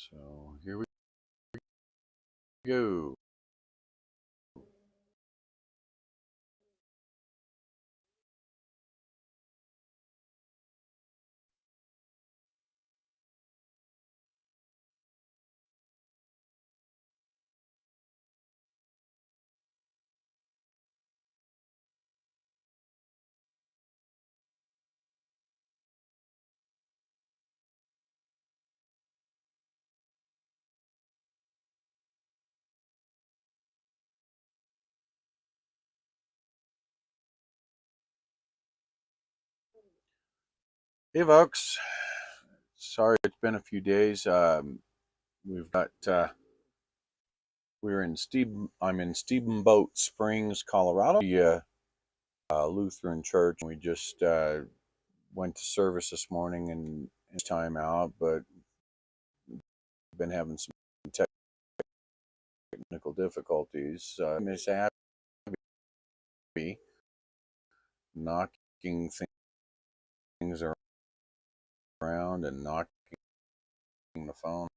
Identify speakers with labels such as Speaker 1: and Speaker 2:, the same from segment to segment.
Speaker 1: So here we go. Hey folks, sorry it's been a few days. We've got I'm in Steamboat Springs, Colorado, the Lutheran church. We just went to service this morning and it's time out, but been having some technical difficulties. Miss Abby knocking things around and knocking the phone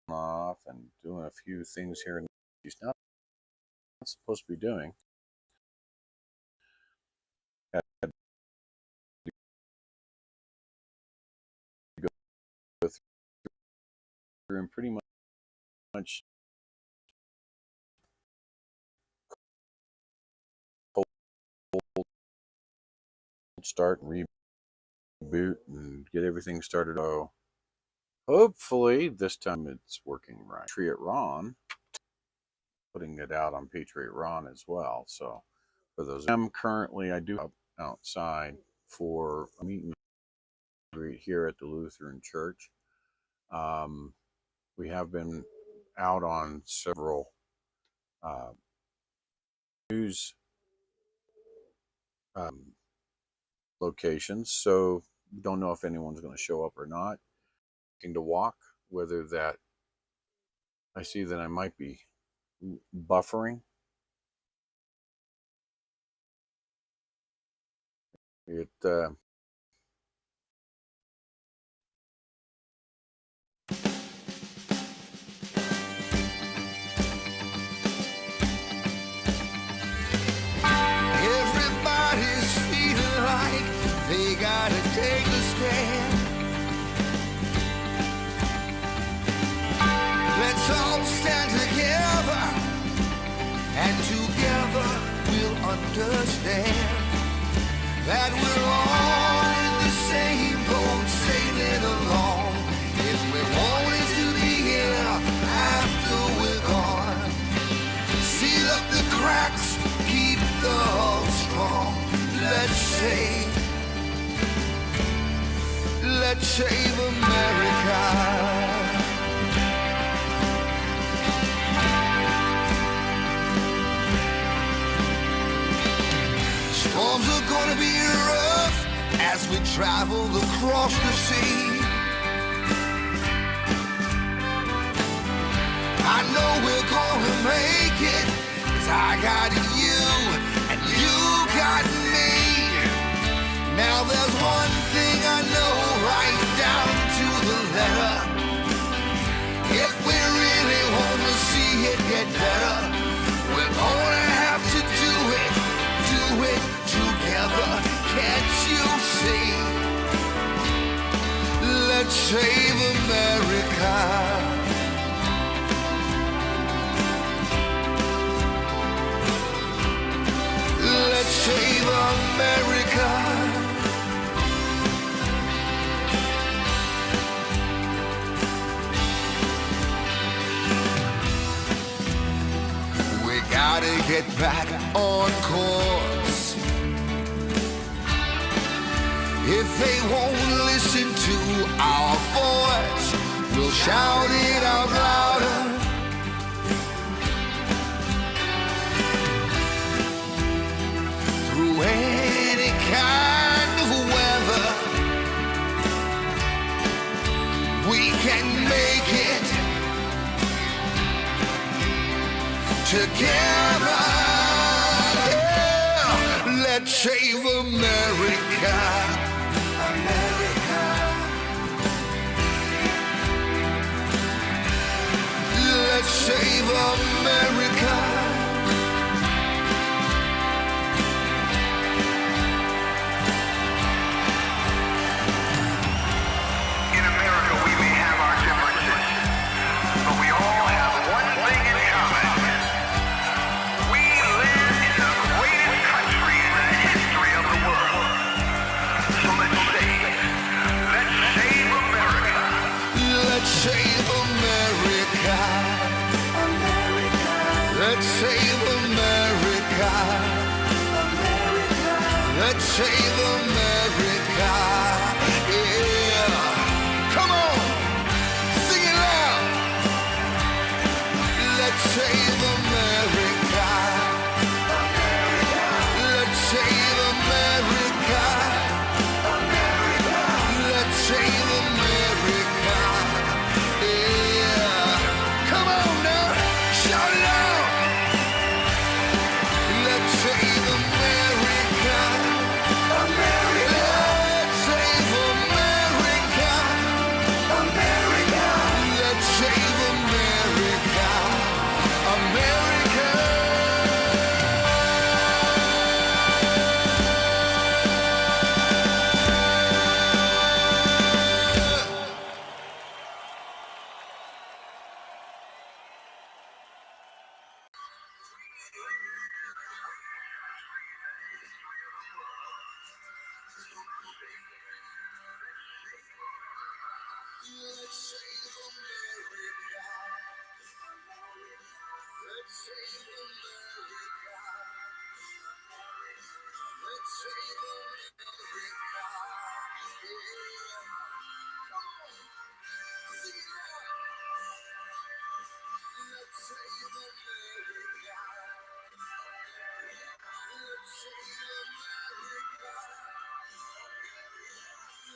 Speaker 1: off and doing a few things here and she's not supposed to be doing. Had to go through and pretty much start and reboot and get everything started. Oh, hopefully this time it's working right. Patriot Ron, putting it out on Patriot Ron as well. So for those, I do outside for a meet and greet here at the Lutheran Church. We have been out on several news locations, so don't know if anyone's going to show up or not. Looking to walk, whether that I see that I might be buffering. It
Speaker 2: everybody's feeling like they gotta take a stand. Let's all stand together, and together we'll understand that we're all in the same boat, sailing along. If we wanted to be here after we're gone, seal up the cracks, keep the hull strong. Let's save America. Storms are gonna be rough as we travel across the sea. I know we're gonna make it, 'cause I got you and you got me. Now there's one thing I know right down to the letter. If we really wanna see it get better, we're gonna have to do it together. Can't you see? Let's save America. Let's save America. We gotta get back on course. If they won't listen to our voice, we'll shout it out louder. Through any kind of weather, we can make it together. Yeah. Let's save America. America. America. In America, we may have our differences, but we all have one thing in common. We live in the greatest country in the history of the world. So let's save America. Let's save America. Let's save America. Let's save America. Yeah. Come on. Sing it loud. Let's save America. Let's save America. Let's save America. Yeah. Come on now. Shout it out. Let's save America. Let's save America. Let's save America. America. Let's save America. Let's save America. Let's save America. Yeah. Come on. Sing it out. Let's save America. Let's save America.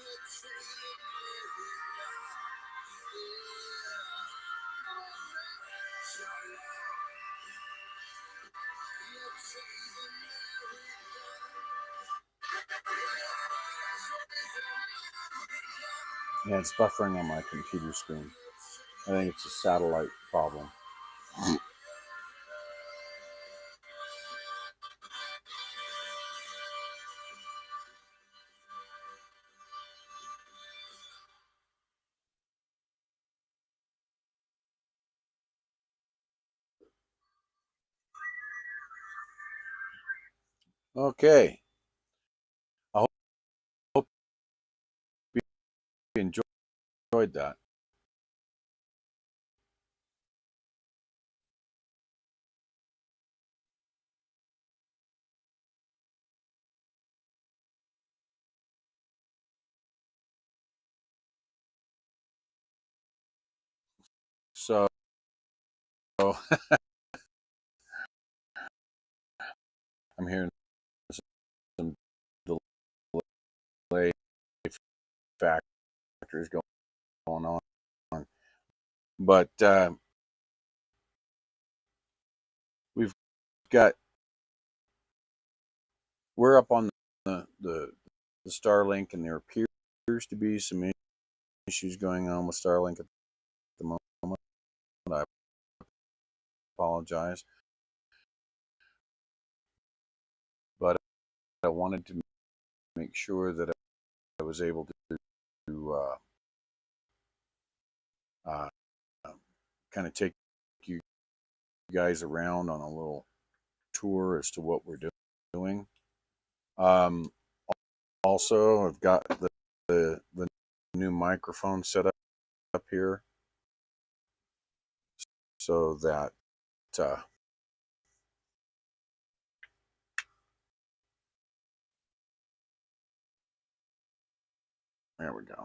Speaker 2: Let's save America. Yeah. Come on, man. Shout it out. Let's save America.
Speaker 1: Yeah, it's buffering on my computer screen. I think it's a satellite problem. Okay. I hope you enjoyed that. So I'm hearing some delay factors going on, but we've got we're up on the Starlink, and there appears to be some issues going on with Starlink at the moment. I apologize, but I wanted to make sure that I was able to kind of take you guys around on a little tour as to what we're doing. Also, I've got the new microphone set up here, so that there we go.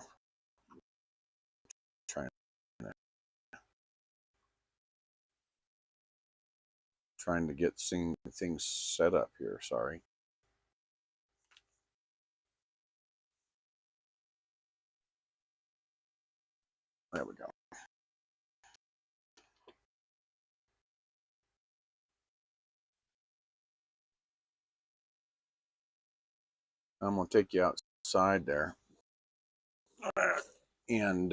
Speaker 1: Trying to get things set up here. Sorry. There we go. I'm gonna take you outside there, and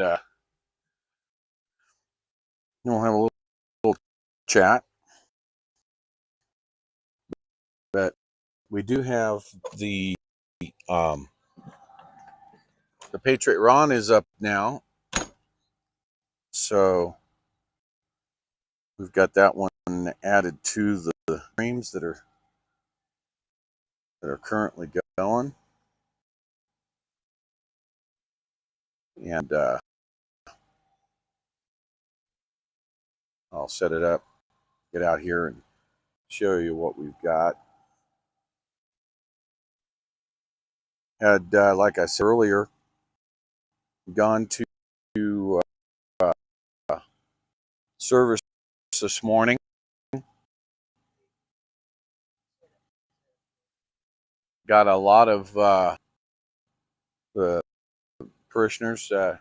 Speaker 1: we'll have a little chat, but we do have the Patriot Ron is up now, so we've got that one added to the streams that are currently going, and I'll set it up, get out here, and show you what we've got. Had, like I said earlier, gone to service this morning. Got a lot of the parishioners that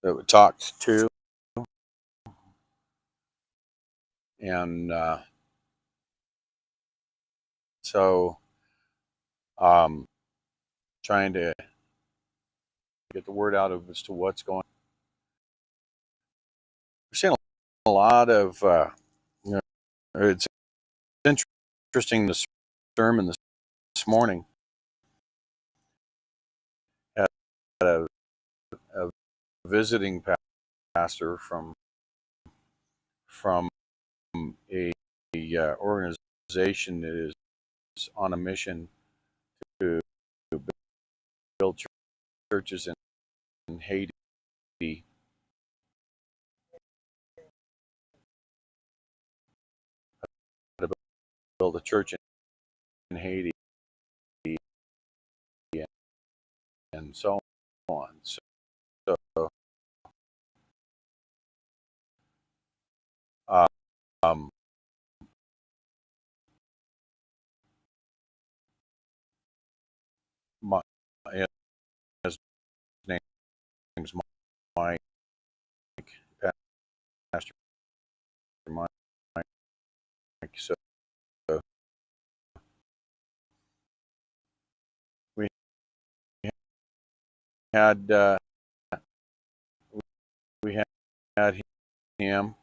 Speaker 1: we talked to, and so trying to get the word out as to what's going on. We're seeing a lot of, you know, it's interesting, the sermon this morning had a visiting pastor from a organization that is on a mission to build churches in Haiti. To build a church in Haiti, and so on. So um, his name's Mike, Pastor Mike. So we had him,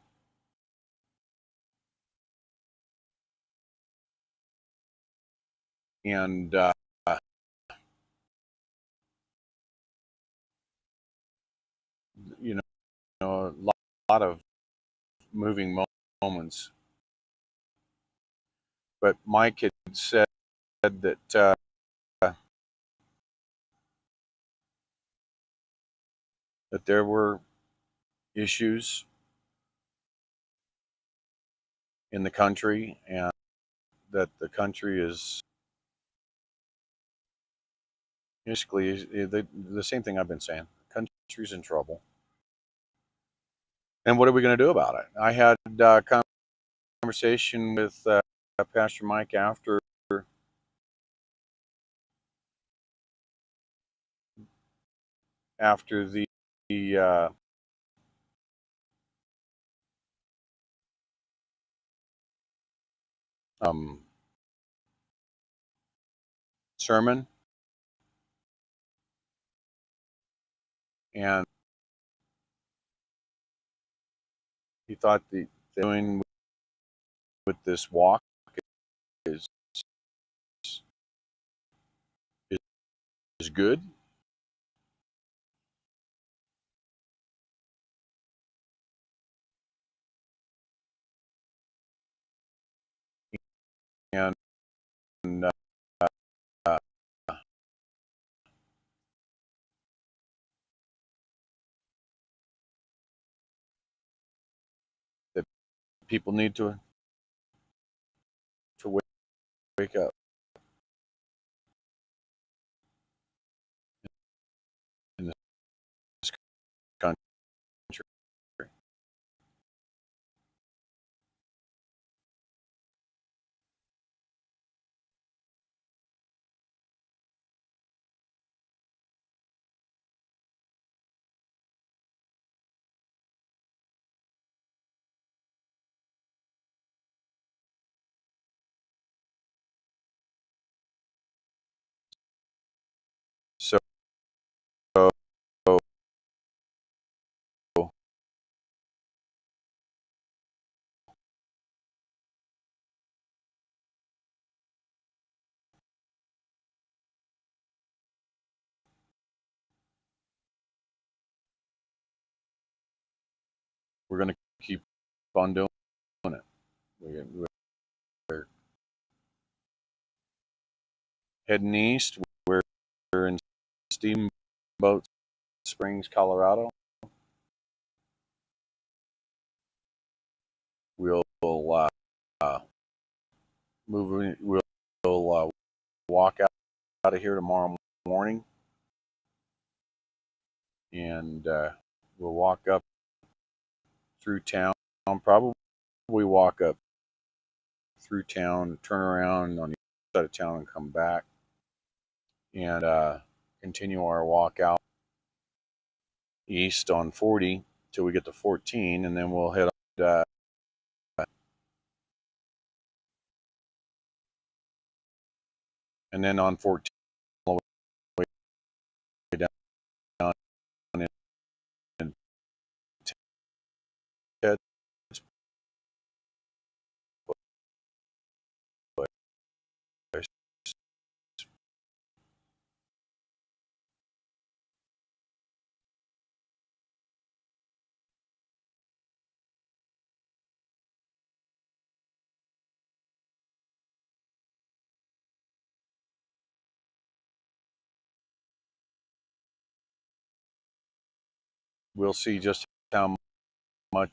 Speaker 1: and you know, a lot of moving moments. But Mike had said that that there were issues in the country, and that the country is basically the same thing I've been saying. The country's in trouble, and what are we going to do about it? I had a conversation with Pastor Mike after the um, sermon, and he thought the doing with this walk is is good, and uh, that people need to wake up in this country. we're going to keep on doing it. We're heading east. We're in Steamboat Springs, Colorado. We'll we'll walk out of here tomorrow morning, and we'll walk up through town. Probably walk up through town, turn around on the other side of town, and come back, and continue our walk out east on 40 till we get to 14, and then we'll head on. And then on 14, all the way down in Ted's place. We'll see just how much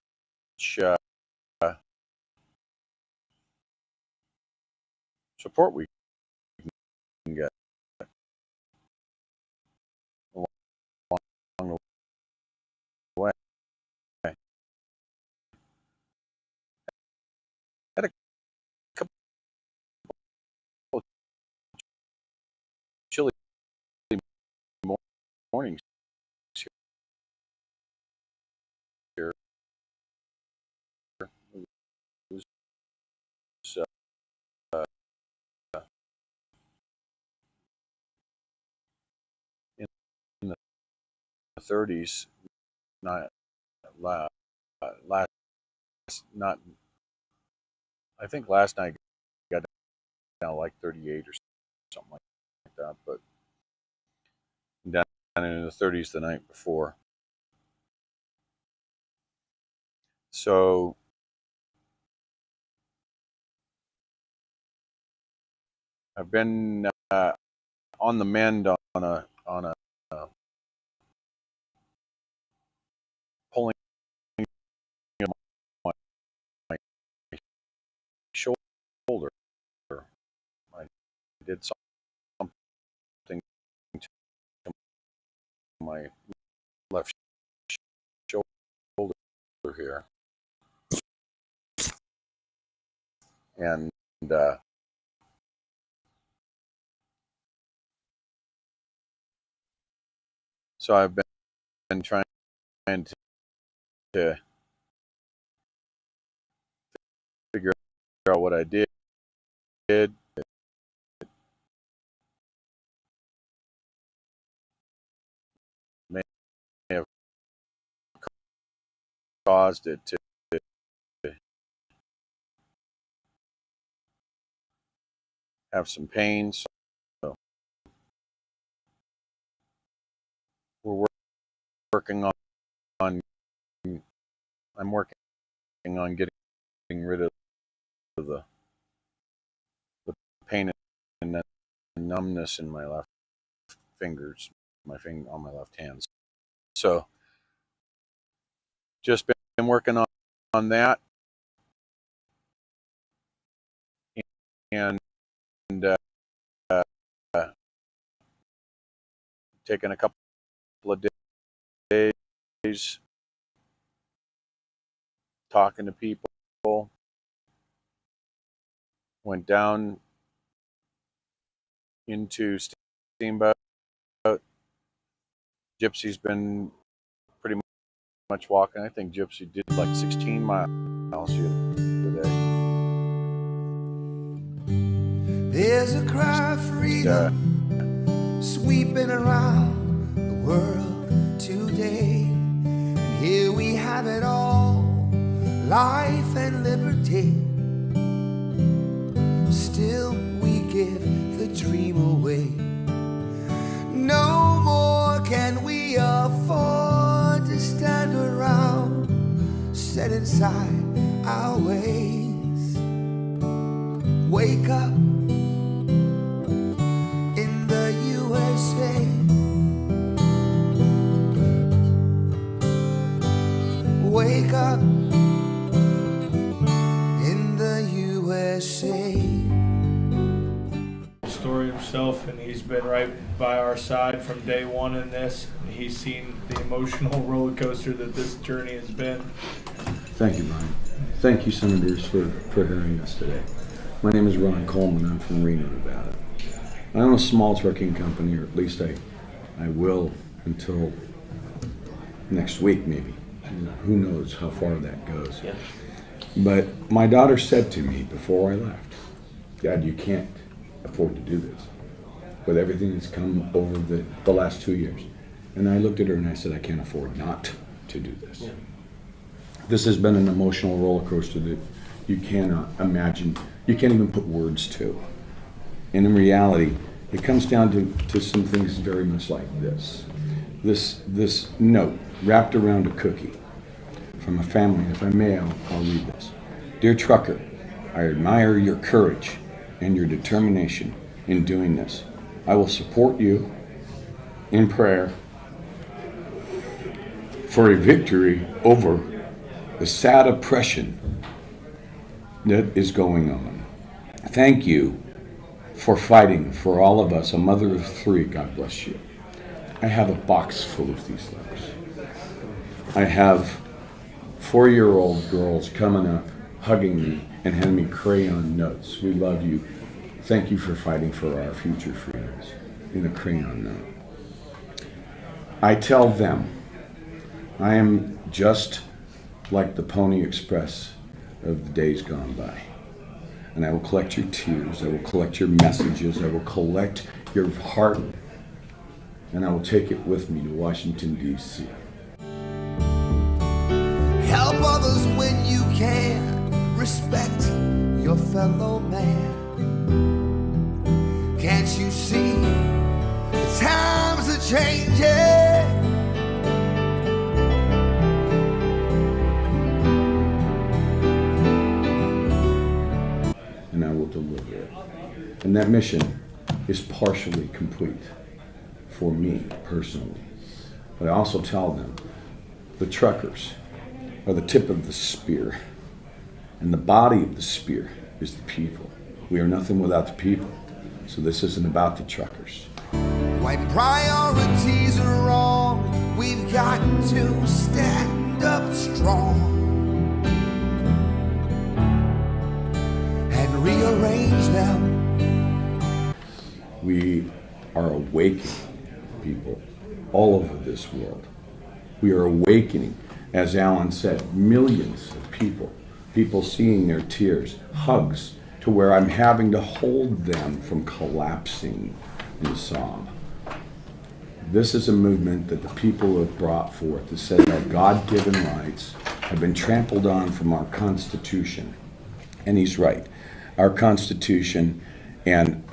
Speaker 1: support we can get along the way. Had a couple of chilly mornings here. It was in the 30s, not last, not. I think last night got down like 38 or something like that, but down in the 30s the night before. So I've been on the mend on a pulling my shoulder. I did something to my left shoulder here, and so I've been trying to figure out what I did. It may have caused it to have some pain. So we're working on I'm working on getting rid of the pain and the numbness in my left fingers, on my left hand. So just been working on that, and taking a couple of days talking to people. Went down into Steamboat. Gypsy's been pretty much walking. I think Gypsy did like 16 miles the other day.
Speaker 2: There's a cry of freedom sweeping around the world today. And here we have it all, life and liberty. Still we give the dream away. No more can we afford to stand around set inside our ways. Wake up in the USA. Wake up in the USA.
Speaker 3: Story himself, and he's been right by our side from day one in this. He's seen the emotional roller coaster that this journey has been.
Speaker 4: Thank you, Brian. Thank you, Senators, for hearing us today. My name is Ron Coleman. I'm from Reno, Nevada. I own a small trucking company, or at least I will until next week, maybe. Who knows how far that goes. Yeah. But my daughter said to me before I left, Dad, you can't afford to do this with everything that's come over the last 2 years. And I looked at her and I said, I can't afford not to do this. Yeah. This has been an emotional roller coaster that you cannot imagine, you can't even put words to. And in reality, it comes down to some things very much like this. This note wrapped around a cookie from a family. If I may, I'll read this. Dear trucker, I admire your courage and your determination in doing this. I will support you in prayer for a victory over the sad oppression that is going on. Thank you for fighting for all of us. A mother of 3, God bless you. I have a box full of these letters. I have 4-year-old girls coming up, hugging me, and handing me crayon notes. We love you. Thank you for fighting for our future freedoms. In a crayon note. I tell them, I am just like the Pony Express of the days gone by. And I will collect your tears. I will collect your messages. I will collect your heart. And I will take it with me to Washington, D.C.
Speaker 2: Help others when you can. Respect your fellow man. Can't you see the times are changing?
Speaker 4: And I will deliver it. And that mission is partially complete for me personally. But I also tell them the truckers are the tip of the spear, and the body of the spear is the people. We are nothing without the people. So this isn't about the truckers.
Speaker 2: When priorities are wrong, we've got to stand up strong and rearrange them.
Speaker 4: We are awakening people all over this world. We are awakening, as Alan said, millions of people seeing their tears, hugs, to where I'm having to hold them from collapsing in sob. This is a movement that the people have brought forth that says our God-given rights have been trampled on from our Constitution. And he's right. Our Constitution and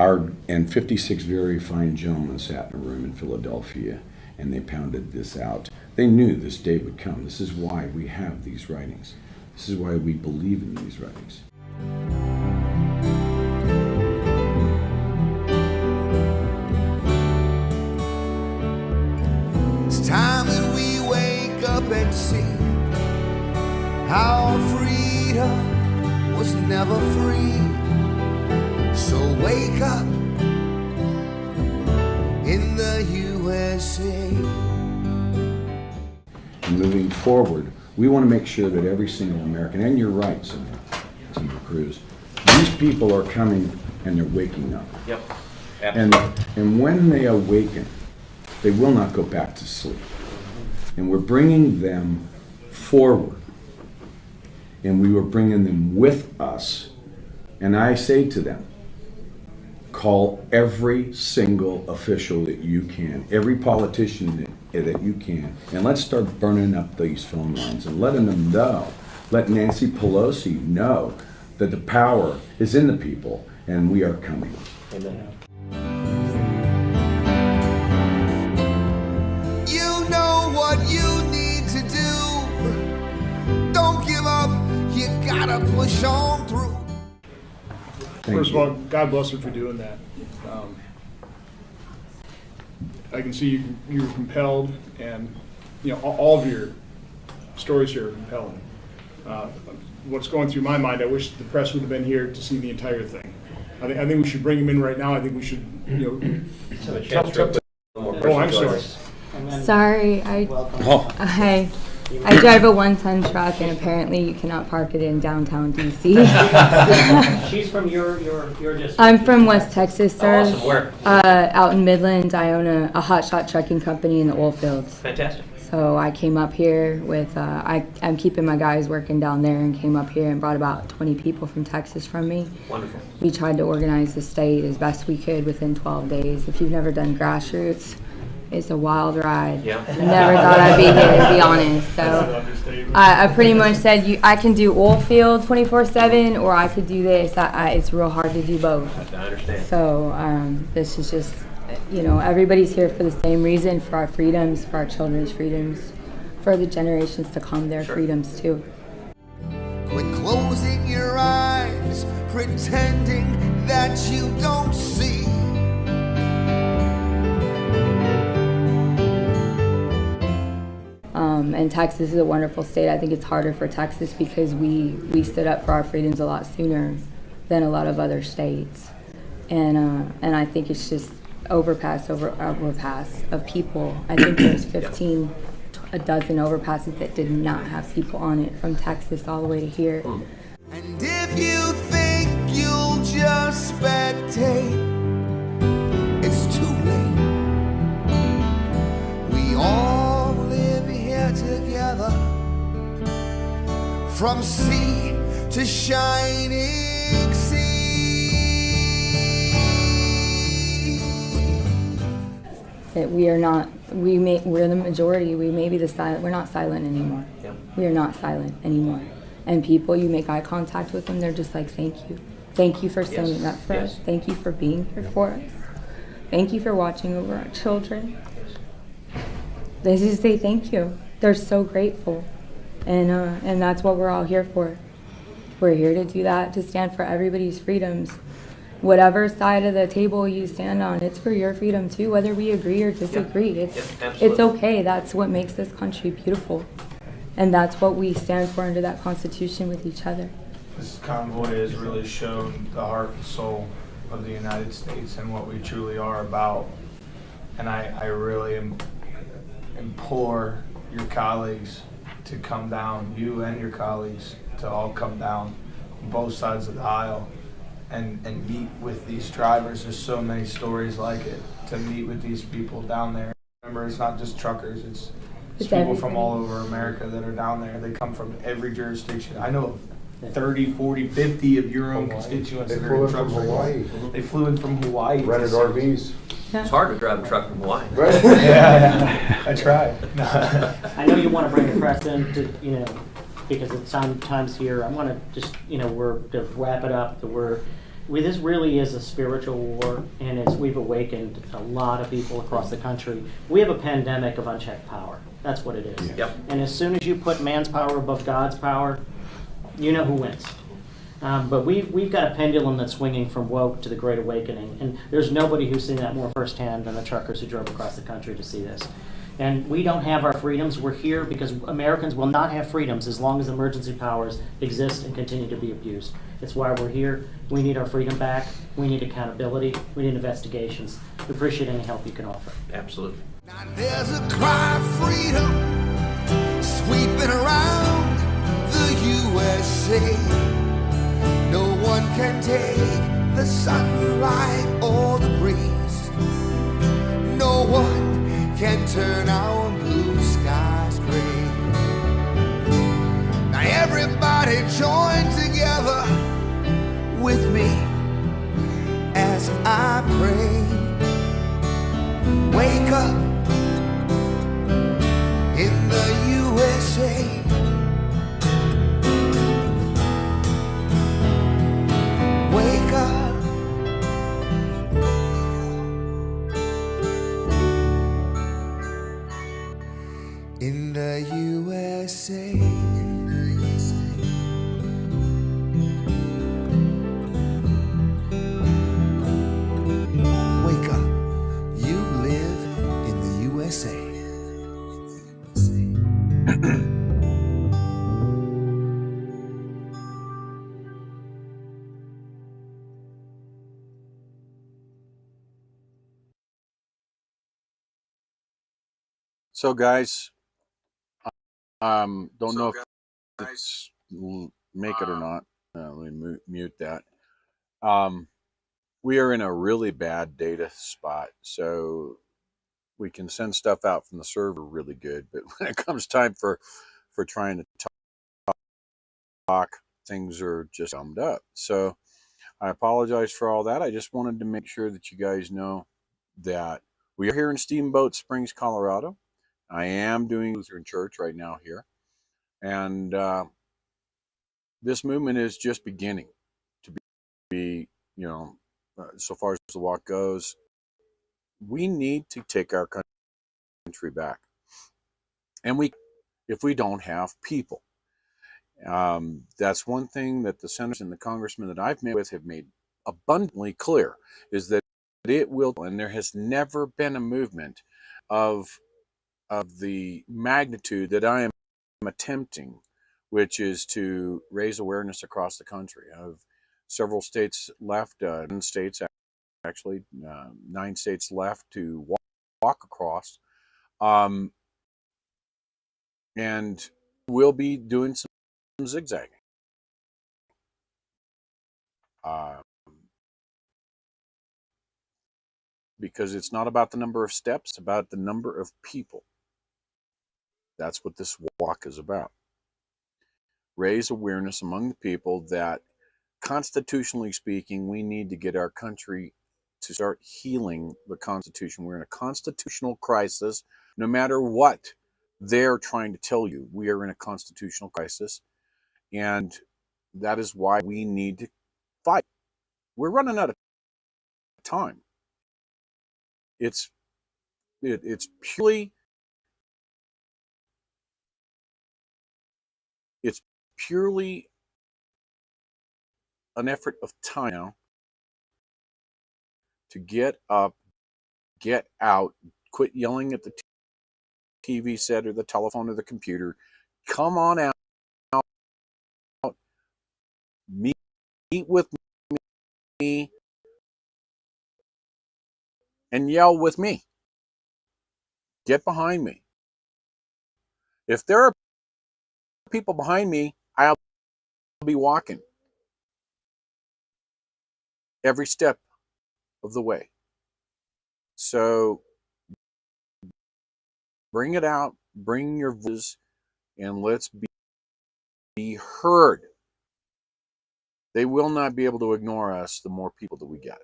Speaker 4: 56 very fine gentlemen sat in a room in Philadelphia and they pounded this out. They knew this day would come. This is why we have these writings. This is why we believe in these writings.
Speaker 2: It's time that we wake up and see our freedom was never free. So wake up in the USA.
Speaker 4: And moving forward, we want to make sure that every single American, and you're right, Senator Cruz, these people are coming and they're waking up.
Speaker 5: Yep, absolutely.
Speaker 4: And when they awaken, they will not go back to sleep. And we're bringing them forward. And we were bringing them with us. And I say to them, call every single official that you can, every politician that you can, and let's start burning up these phone lines and letting them know, let Nancy Pelosi know that the power is in the people and we are coming.
Speaker 5: Amen.
Speaker 2: You know what you need to do. Don't give gotta push on through.
Speaker 4: Thank
Speaker 5: First of
Speaker 4: you.
Speaker 5: all, God bless her for doing that. I can see you were compelled, and all of your stories here are compelling. What's going through my mind, I wish the press would have been here to see the entire thing. I think we should bring him in right now. I think we should,
Speaker 6: Have a chance real quick. One more
Speaker 5: Oh, I'm
Speaker 6: person join
Speaker 5: sorry.
Speaker 6: us.
Speaker 7: Sorry, hi. I drive a one-ton truck, and apparently you cannot park it in downtown DC.
Speaker 6: She's from your district.
Speaker 7: I'm from West Texas,
Speaker 6: Oh,
Speaker 7: sir.
Speaker 6: awesome. Where?
Speaker 7: Out in Midland, I own a hot shot trucking company in the oil fields.
Speaker 6: Fantastic.
Speaker 7: So I came up here with, I'm keeping my guys working down there, and came up here and brought about 20 people from Texas from me.
Speaker 6: Wonderful.
Speaker 7: We tried to organize the state as best we could within 12 days. If you've never done grassroots, it's a wild ride.
Speaker 6: Yeah.
Speaker 7: I never thought I'd be here, to be honest.
Speaker 3: That's an
Speaker 7: So
Speaker 3: understatement.
Speaker 7: I pretty much said I can do oil field 24/7, or I could do this. It's real hard to do both.
Speaker 6: I understand.
Speaker 7: So this is just, everybody's here for the same reason, for our freedoms, for our children's freedoms, for the generations to come, their
Speaker 6: Sure.
Speaker 7: freedoms too.
Speaker 2: Quit closing your eyes, pretending that you don't see.
Speaker 7: And Texas is a wonderful state. I think it's harder for Texas because we stood up for our freedoms a lot sooner than a lot of other states. And I think it's just overpass of people. I think there's 15, a dozen overpasses that did not have people on it, from Texas all the way to here.
Speaker 2: And if you think you'll just spectate, it's too late. We all live here together, from sea to shining sea.
Speaker 7: That we're the majority. We may be the silent. We're not silent anymore.
Speaker 6: Yep.
Speaker 7: We are not silent anymore. And people, you make eye contact with them, they're just like, thank you. Thank you for standing up for us. Thank you for being here for us. Thank you for watching over our children. They just say thank you. They're so grateful. And that's what we're all here for. We're here to do that, to stand for everybody's freedoms. Whatever side of the table you stand on, it's for your freedom too, whether we agree or disagree. It's
Speaker 6: absolutely.
Speaker 7: okay. That's what makes this country beautiful. And that's what we stand for under that Constitution with each other.
Speaker 3: This convoy has really shown the heart and soul of the United States and what we truly are about. And I really implore your colleagues to come down, you and your colleagues, to all come down on both sides of the aisle and meet with these drivers. There's so many stories like it, to meet with these people down there. Remember, it's not just truckers, it's people
Speaker 7: everything.
Speaker 3: from all over America that are down there. They come from every jurisdiction. I know of 30, 40, 50 of your own constituents that are in truck drivers. They flew in from Hawaii.
Speaker 8: Rented RVs.
Speaker 6: It's hard to drive a truck from Hawaii.
Speaker 3: Yeah, I tried.
Speaker 9: I know you want to bring the press in to, because it's sometimes here, I want to just, to wrap it up, this really is a spiritual war, and we've awakened a lot of people across the country. We have a pandemic of unchecked power. That's what it is.
Speaker 6: Yep.
Speaker 9: And as soon as you put man's power above God's power, you know who wins. But we've got a pendulum that's swinging from woke to the Great Awakening, and there's nobody who's seen that more firsthand than the truckers who drove across the country to see this. And we don't have our freedoms. We're here because Americans will not have freedoms as long as emergency powers exist and continue to be abused. It's why we're here. We need our freedom back. We need accountability. We need investigations. We appreciate any help you can offer.
Speaker 6: Absolutely.
Speaker 2: Now there's a cry of freedom sweeping around the USA. No one can take the sunlight or the breeze. No one can turn our blue skies gray. Now everybody join together with me as I pray. Wake up in the USA. Wake up. In the USA.
Speaker 1: So, guys, don't know if it's make it or not. Let me mute that. We are in a really bad data spot, so we can send stuff out from the server really good, but when it comes time for trying to talk, things are just gummed up. So I apologize for all that. I just wanted to make sure that you guys know that we are here in Steamboat Springs, Colorado. I am doing Lutheran Church right now here, and this movement is just beginning to be, so far as the walk goes. We need to take our country back, and if we don't have people. That's one thing that the senators and the congressmen that I've met with have made abundantly clear, is that it will, and there has never been a movement of the magnitude that I am attempting, which is to raise awareness across the country. I have several states left, 10 states actually, 9 states left to walk across, and we'll be doing some zigzagging. Because it's not about the number of steps, it's about the number of people. That's what this walk is about. Raise awareness among the people that, constitutionally speaking, we need to get our country to start healing the Constitution. We're in a constitutional crisis. No matter what they're trying to tell you, we are in a constitutional crisis. And that is why we need to fight. We're running out of time. It's purely an effort of time now to get up, get out, quit yelling at the TV set or the telephone or the computer. Come on out, meet with me, and yell with me. Get behind me. If there are people behind me, I'll be walking every step of the way. So bring it out, bring your voices, and let's be heard. They will not be able to ignore us the more people that we get.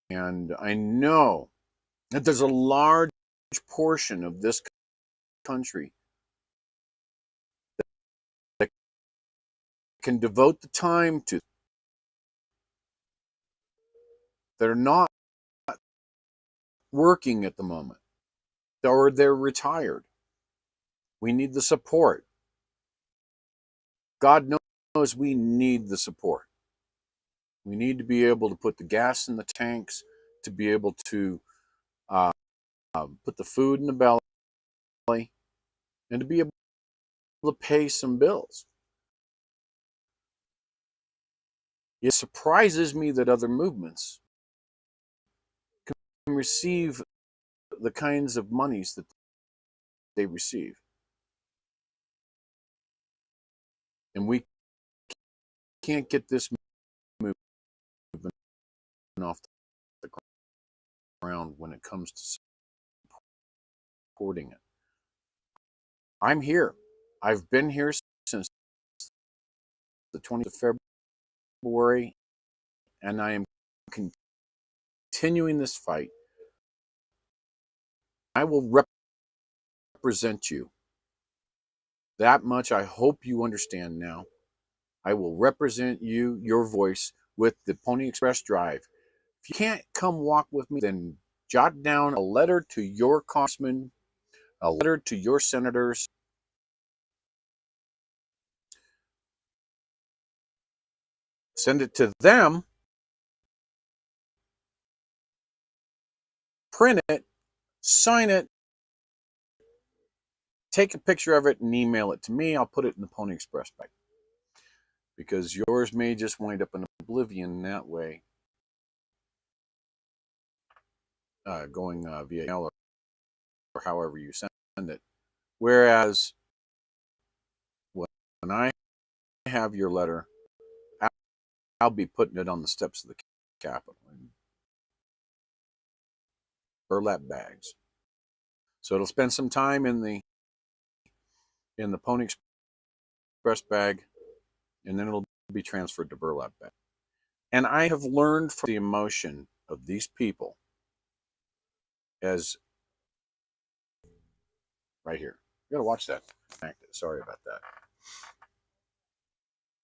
Speaker 1: And I know that there's a large portion of this country that can devote the time to, that are not working at the moment, or they're retired. We need the support. God knows we need the support. We need to be able to put the gas in the tanks, to be able to put the food in the belly, and to be able to pay some bills. It surprises me that other movements can receive the kinds of monies that they receive. And we can't get this movement off the ground when it comes to supporting it. I'm here. I've been here since the 20th of February, and I am continuing this fight. I will represent you. That much I hope you understand now. I will represent you, your voice, with the Pony Express Drive. If you can't come walk with me, then jot down a letter to your congressman, a letter to your senators. Send it to them, print it, sign it, take a picture of it, and email it to me. I'll put it in the Pony Express bag. Because yours may just wind up in oblivion that way, going via mail however you send it. Whereas when I have your letter, I'll be putting it on the steps of the Capitol in burlap bags. So it'll spend some time in the Pony Express bag, and then it'll be transferred to burlap bag. And I have learned from the emotion of these people as right here. You got to watch that. Sorry about that.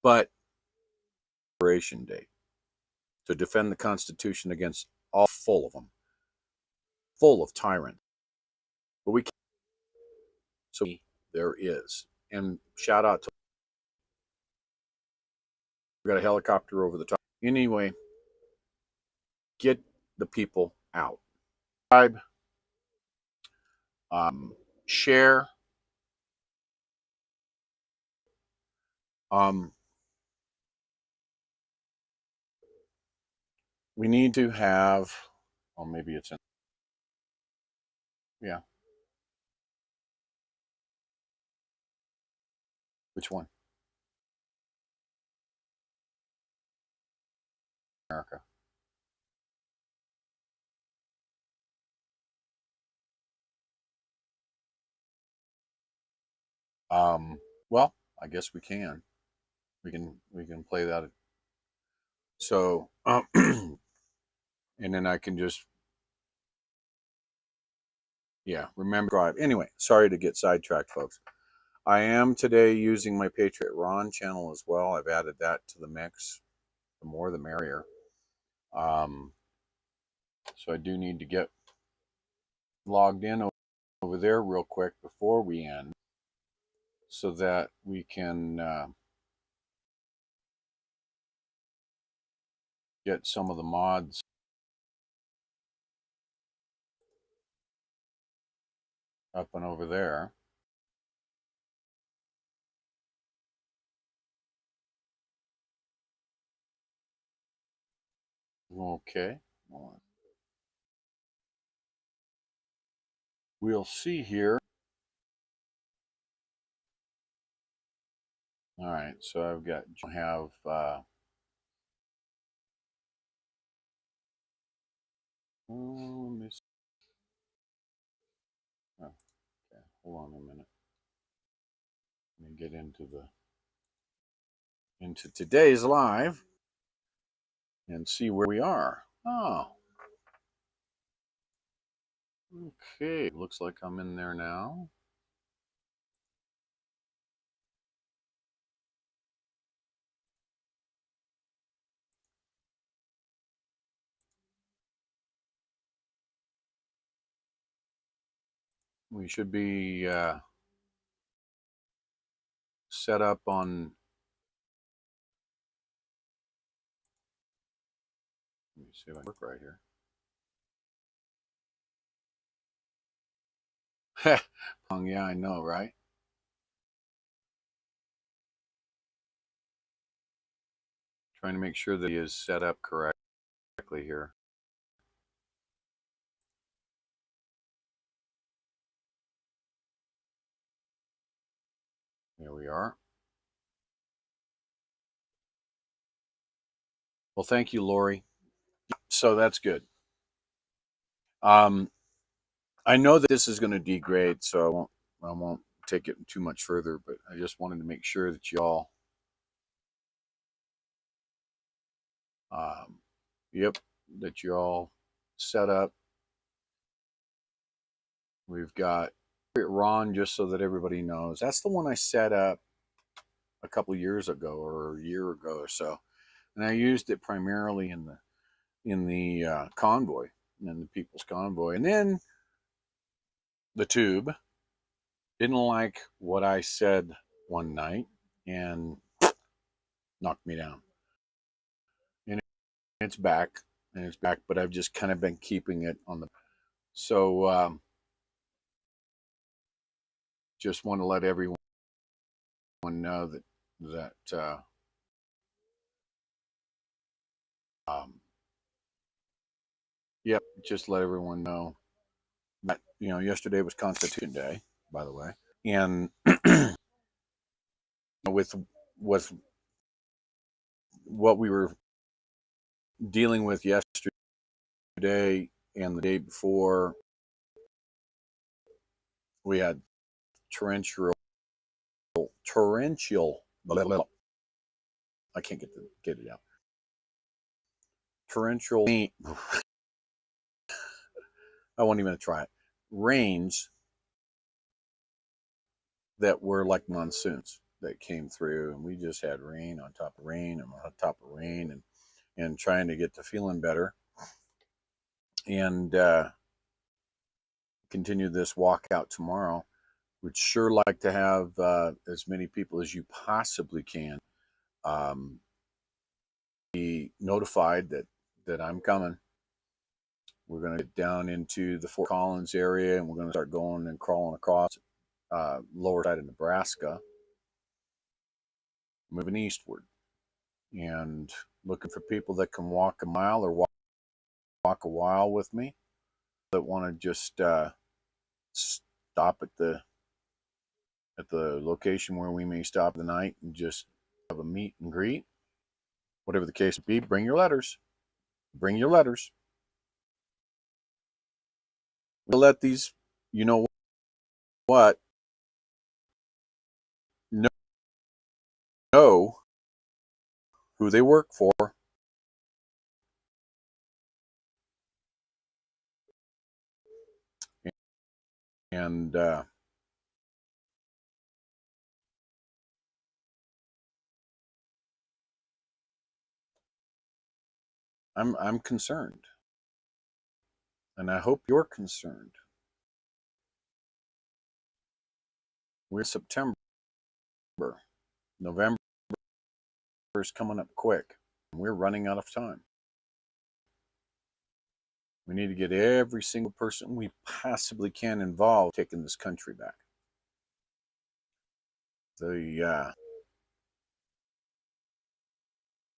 Speaker 1: But Liberation Day to defend the Constitution against all full of them, full of tyrants. But we can't. So there is. And shout out to we got a helicopter over the top. Anyway, get the people out. Subscribe, share. We need to have, well, maybe it's in, yeah. Which one? America. Well, I guess we can. We can play that. So, and then I can just, yeah, remember drive. Anyway, sorry to get sidetracked, folks. I am today using my Patriot Ron channel as well. I've added that to the mix. The more, the merrier. So I do need to get logged in over there real quick before we end, so that we can get some of the mods up and over there. Okay. We'll see here. All right, so I've got let me see. Oh, okay, hold on a minute. Let me get into today's live and see where we are. Oh, okay. Looks like I'm in there now. We should be set up on. Let me see if I work right here. Yeah, I know, right? Trying to make sure that he is set up correctly here. There we are. Well, thank you, Lori. So that's good. I know that this is going to degrade, so I won't take it too much further. But I just wanted to make sure that y'all, yep, that y'all set up. We've got Ron, just so that everybody knows. That's the one I set up a couple years ago, or a year ago or so, and I used it primarily in the convoy, in the People's Convoy, and then the Tube didn't like what I said one night and knocked me down. And it's back, but I've just kind of been keeping it on the. So just want to let everyone know that yep, just let everyone know that yesterday was Constitution Day, by the way, and with what we were dealing with yesterday and the day before, we had torrential. Blah, blah, blah. I can't get it out. Torrential. I won't even try it. Rains that were like monsoons that came through, and we just had rain on top of rain and on top of rain, and trying to get to feeling better, and continue this walkout tomorrow. Would sure like to have as many people as you possibly can be notified that I'm coming. We're going to get down into the Fort Collins area, and we're going to start going and crawling across lower side of Nebraska, moving eastward, and looking for people that can walk a mile or walk a while with me, that want to just stop at the location where we may stop the night and just have a meet and greet. Whatever the case may be, bring your letters. Bring your letters. We'll let these, you know what, know who they work for. And I'm concerned, and I hope you're concerned. We're September. November is coming up quick. We're running out of time. We need to get every single person we possibly can involved taking this country back. The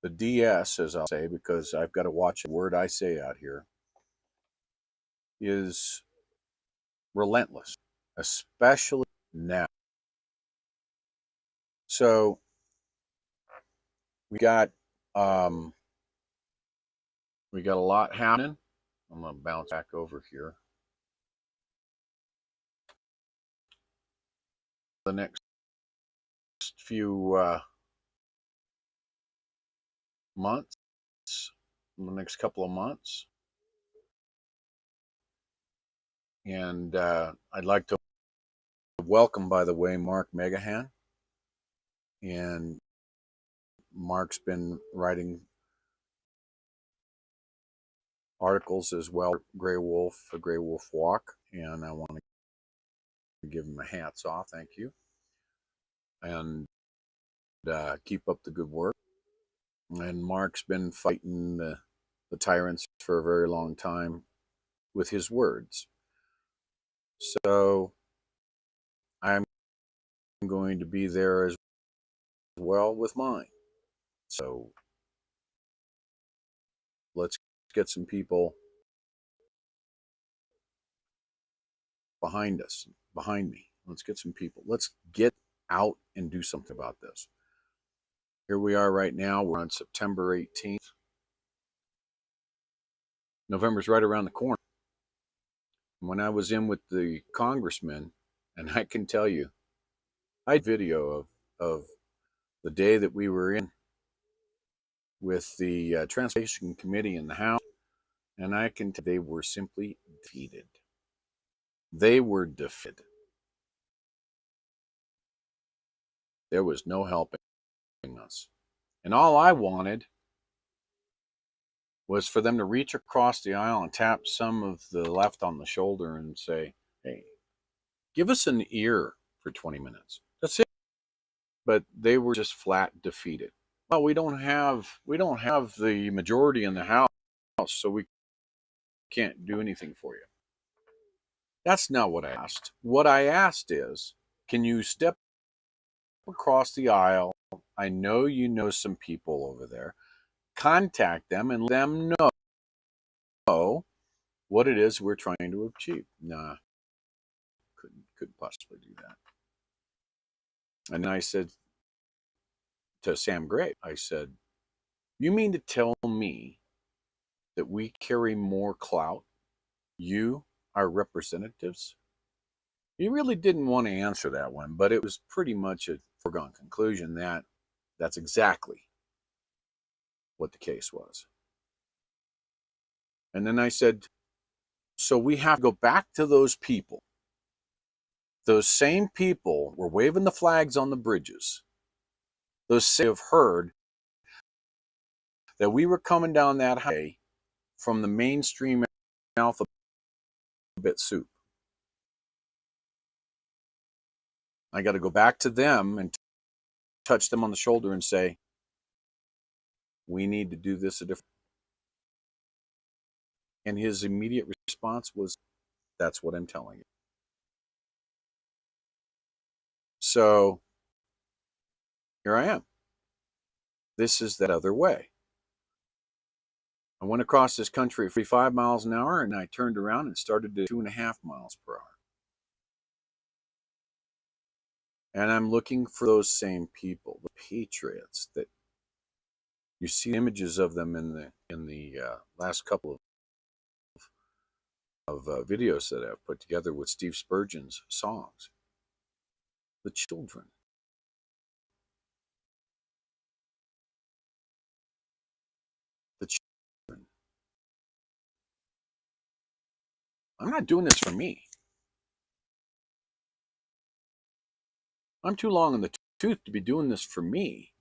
Speaker 1: DS, as I'll say, because I've got to watch the word I say out here, is relentless, especially now. So we got a lot happening. I'm going to bounce back over here. The next few months, the next couple of months. And I'd like to welcome, by the way, Mark Megahan. And Mark's been writing articles as well, A Gray Wolf Walk, and I want to give him a hats off, thank you, and keep up the good work. And Mark's been fighting the tyrants for a very long time with his words. So I'm going to be there as well with mine. So let's get some people behind me. Let's get some people. Let's get out and do something about this. Here we are right now. We're on September 18th. November's right around the corner. When I was in with the congressman, and I can tell you, I had video of the day that we were in with the Transportation Committee in the House, and I can tell they were simply defeated. They were defeated. There was no helping us. And all I wanted was for them to reach across the aisle and tap some of the left on the shoulder and say, hey, give us an ear for 20 minutes. That's it. But they were just flat defeated. Well, we don't have the majority in the House, so we can't do anything for you. That's not what I asked. What I asked is, can you step across the aisle? I know you know some people over there. Contact them and let them know what it is we're trying to achieve. Nah, couldn't possibly do that. And then I said to Sam Gray, I said, you mean to tell me that we carry more clout, you, our representatives? He really didn't want to answer that one, but it was pretty much a foregone conclusion that that's exactly what the case was. And then I said, so we have to go back to those people. Those same people were waving the flags on the bridges. Those same have heard that we were coming down that highway from the mainstream alphabet soup. I got to go back to them and touch them on the shoulder and say, we need to do this a different. And his immediate response was, that's what I'm telling you. So here I am. This is that other way. I went across this country at 45 miles an hour, and I turned around and started to 2.5 miles per hour. And I'm looking for those same people, the patriots that you see images of them in the last couple of videos that I've put together with Steve Spurgeon's songs. The children. The children. I'm not doing this for me. I'm too long in the tooth to be doing this for me.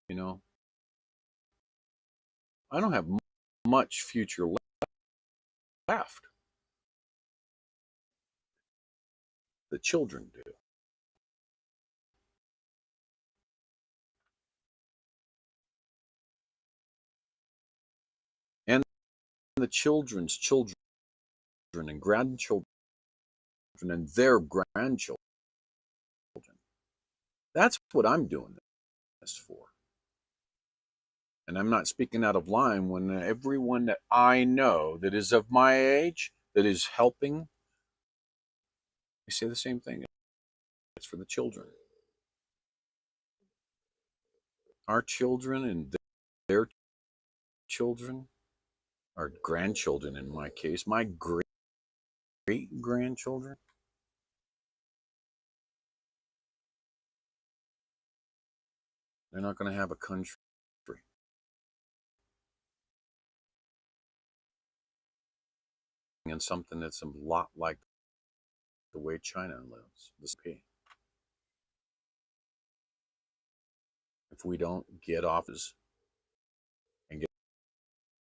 Speaker 1: You know, I don't have much future left. The children do. And the children's children and grandchildren and their grandchildren. That's what I'm doing this for. And I'm not speaking out of line when everyone that I know that is of my age, that is helping, I say the same thing. It's for the children. Our children and their children, our grandchildren in my case, my great-grandchildren, they're not going to have a country. And something that's a lot like the way China lives. If we don't get office and get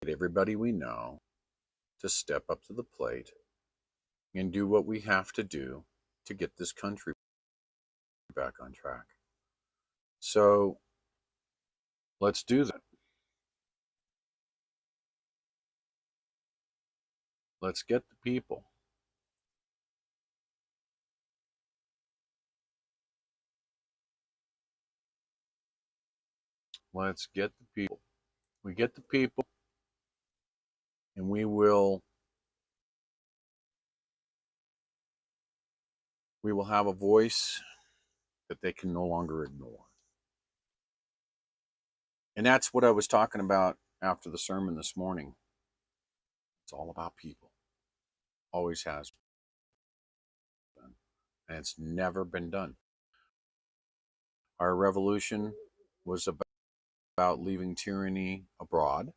Speaker 1: everybody we know to step up to the plate and do what we have to do to get this country back on track. So let's do that. Let's get the people. Let's get the people. We get the people, and we will have a voice that they can no longer ignore. And that's what I was talking about after the sermon this morning. It's all about people. Always has been. And it's never been done. Our revolution was about leaving tyranny abroad.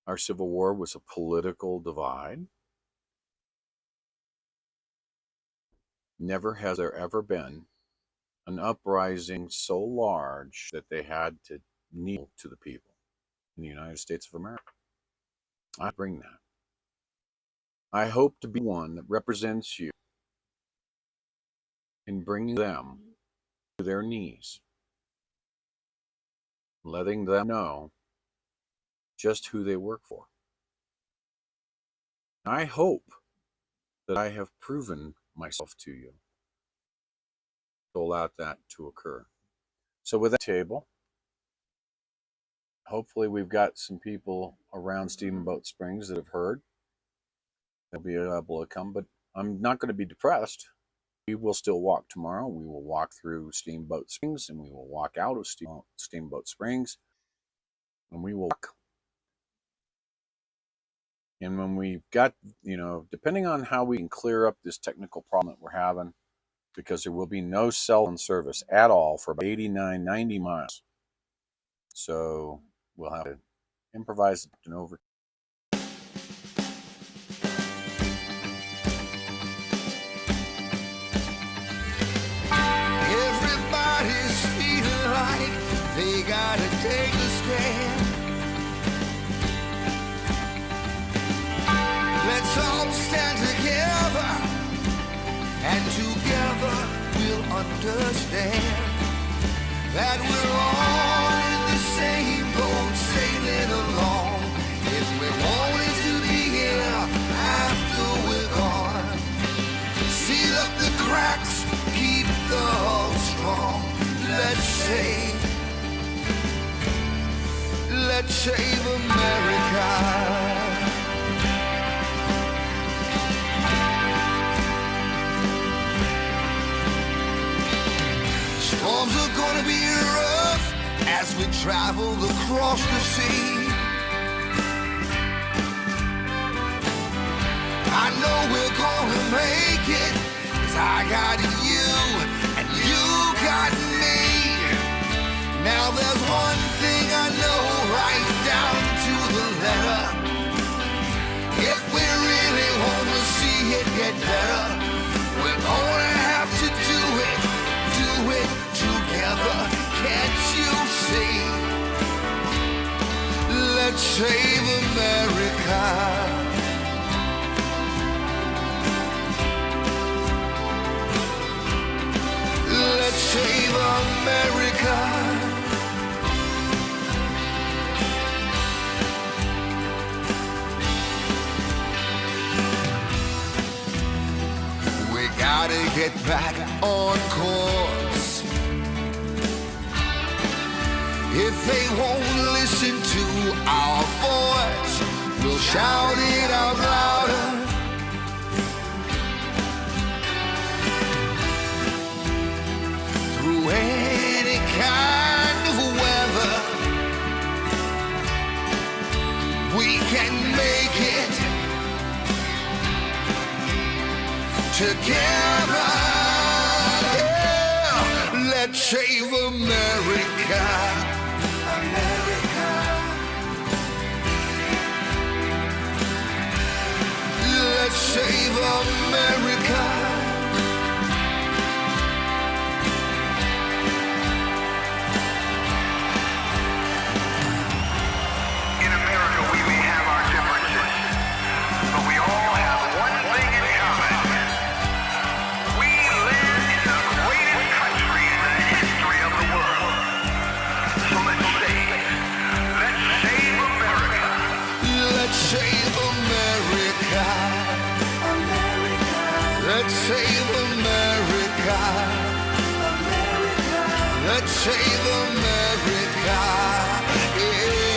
Speaker 1: Our Civil War was a political divide. Never has there ever been an uprising so large that they had to kneel to the people in the United States of America. I bring that. I hope to be one that represents you in bringing them to their knees, letting them know just who they work for. I hope that I have proven myself to you to allow that to occur. So with that table, hopefully we've got some people around Steamboat Springs that have heard. They'll be able to come, but I'm not going to be depressed. We will still walk tomorrow. We will walk through Steamboat Springs, and we will walk out of Steamboat Springs, and we will walk. And when we've got, depending on how we can clear up this technical problem that we're having, because there will be no cell phone service at all for about 89, 90 miles. So we'll have to improvise and over.
Speaker 2: Everybody's feeling like they gotta take a stand. Let's all stand together, and together we'll understand that we're all in the same boat, sailing along. If we wanted to be here after we're gone, seal up the cracks, keep the hull strong. Let's save America. Storms are gonna be rough as we travel across the sea. I know we're gonna make it, 'cause I got you and you got me. Now there's one thing I know right down to the letter. If we really wanna see it get better, we're gonna have to do it together. Can't you see? Let's save America. Let's save America. We gotta get back on course. If they won't listen to our voice, we'll shout it out louder. Through any kind of weather, we can make it together. Yeah. Let's save America. America. Let's save America.
Speaker 8: In America, we may have our differences, but we all have one thing in common. We live in the greatest country in the history of the world. So let's save America.
Speaker 2: Let's save America. America. Let's save America. America. Let's save America. Yeah.